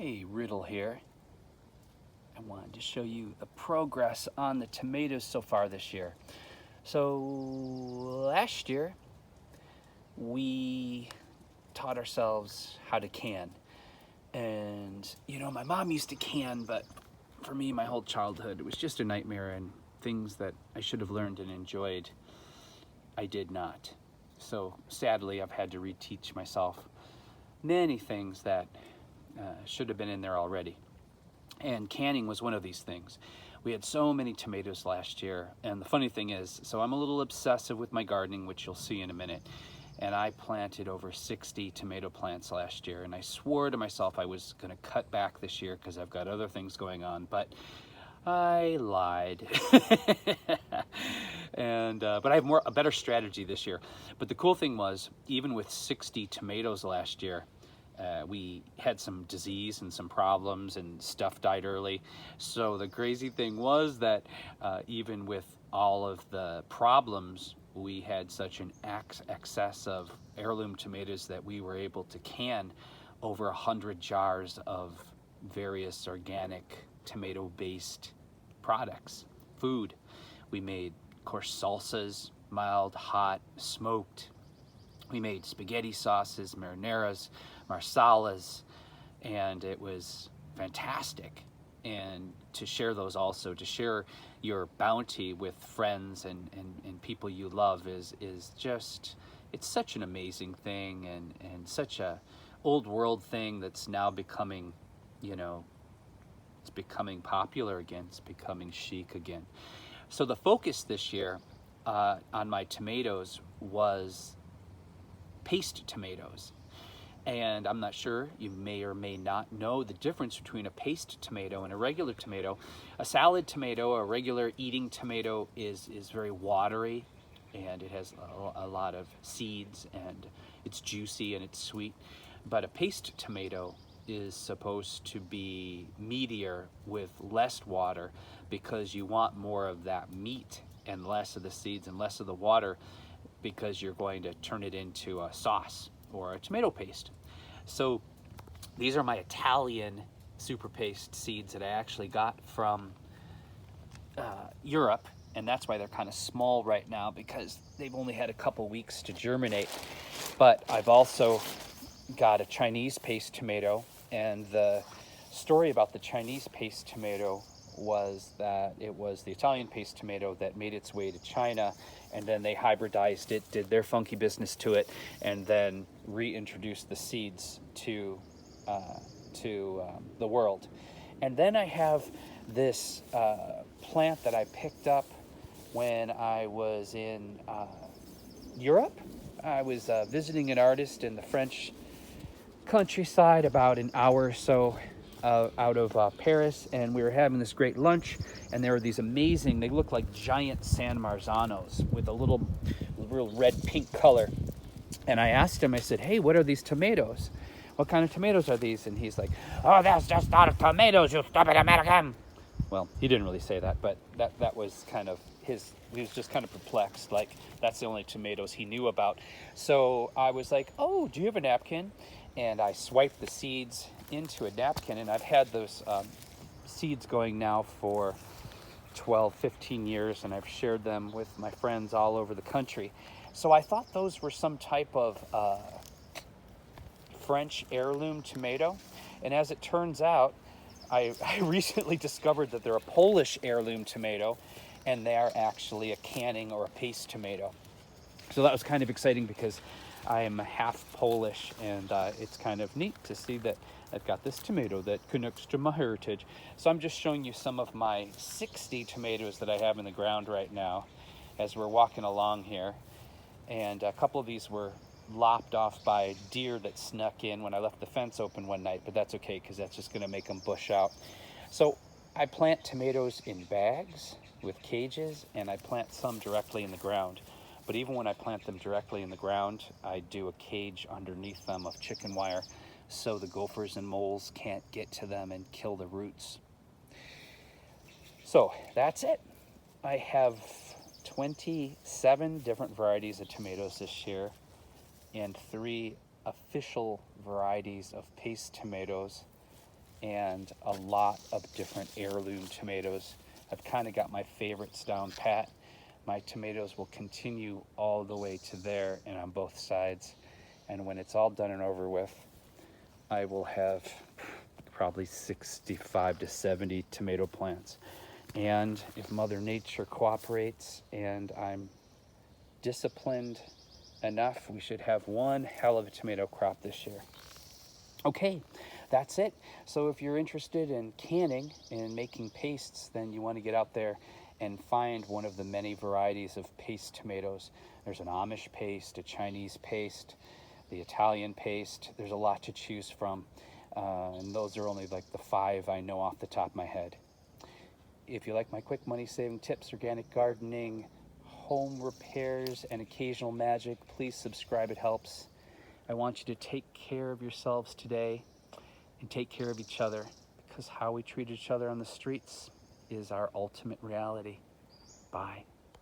Hey, Riddle here. I wanted to show you the progress on the tomatoes so far this year. So last year we taught ourselves how to can. And my mom used to can, but for me, my whole childhood, it was just a nightmare, and things that I should have learned and enjoyed, I did not. So sadly, I've had to reteach myself many things that should have been in there already. And canning was one of these things. We had so many tomatoes last year, and the funny thing is, so I'm a little obsessive with my gardening, which you'll see in a minute, and I planted over 60 tomato plants last year, and I swore to myself I was going to cut back this year because I've got other things going on, but I lied. But I have a better strategy this year. But the cool thing was, even with 60 tomatoes last year, we had some disease and some problems, and stuff died early. So the crazy thing was that even with all of the problems, we had such an excess of heirloom tomatoes that we were able to can over 100 jars of various organic tomato-based products, food. We made, of course, salsas, mild, hot, smoked. We made spaghetti sauces, marinaras, marsalas, and it was fantastic. And to share those also, to share your bounty with friends and people you love is just, it's such an amazing thing, and such a old world thing that's now becoming, it's becoming popular again, it's becoming chic again. So the focus this year on my tomatoes was paste tomatoes. And I'm not sure, you may or may not know the difference between a paste tomato and a regular tomato. A salad tomato, a regular eating tomato, is very watery, and it has a lot of seeds, and it's juicy and it's sweet. But a paste tomato is supposed to be meatier with less water, because you want more of that meat and less of the seeds and less of the water, because you're going to turn it into a sauce or a tomato paste. So these are my Italian super paste seeds that I actually got from Europe, and that's why they're kind of small right now, because they've only had a couple weeks to germinate. But I've also got a Chinese paste tomato, and the story about the Chinese paste tomato was that it was the Italian paste tomato that made its way to China, and then they hybridized it, did their funky business to it, and then reintroduced the seeds to the world. And then I have this plant that I picked up when I was in Europe. I was visiting an artist in the French countryside, about an hour or so out of Paris, and we were having this great lunch, and there were these amazing, they look like giant San Marzanos with a little real red pink color. And I asked him, I said, hey, what are these tomatoes? What kind of tomatoes are these? And he's like, oh, that's just not tomatoes, you stupid American. Well, he didn't really say that, but that was kind of his, he was just kind of perplexed, like that's the only tomatoes he knew about. So I was like, oh, do you have a napkin? And I swiped the seeds into a napkin, and I've had those seeds going now for 12, 15 years, and I've shared them with my friends all over the country. So I thought those were some type of French heirloom tomato, and as it turns out, I recently discovered that they're a Polish heirloom tomato, and they are actually a canning or a paste tomato. So that was kind of exciting, because I am half Polish, and it's kind of neat to see that I've got this tomato that connects to my heritage. So I'm just showing you some of my 60 tomatoes that I have in the ground right now as we're walking along here. And a couple of these were lopped off by deer that snuck in when I left the fence open one night, but that's okay, because that's just going to make them bush out. So I plant tomatoes in bags with cages, and I plant some directly in the ground. But even when I plant them directly in the ground, I do a cage underneath them of chicken wire, so the gophers and moles can't get to them and kill the roots. So that's it. I have 27 different varieties of tomatoes this year, and 3 official varieties of paste tomatoes. and a lot of different heirloom tomatoes. I've kind of got my favorites down pat. My tomatoes will continue all the way to there and on both sides. And when it's all done and over with, I will have probably 65 to 70 tomato plants. And if Mother Nature cooperates and I'm disciplined enough, we should have one hell of a tomato crop this year. Okay, that's it. So if you're interested in canning and making pastes, then you want to get out there and find one of the many varieties of paste tomatoes. There's an Amish paste, a Chinese paste, the Italian paste. There's a lot to choose from. And those are only like the 5 I know off the top of my head. If you like my quick money saving tips, organic gardening, home repairs, and occasional magic, please subscribe. It helps. I want you to take care of yourselves today and take care of each other, because how we treat each other on the streets is our ultimate reality. Bye.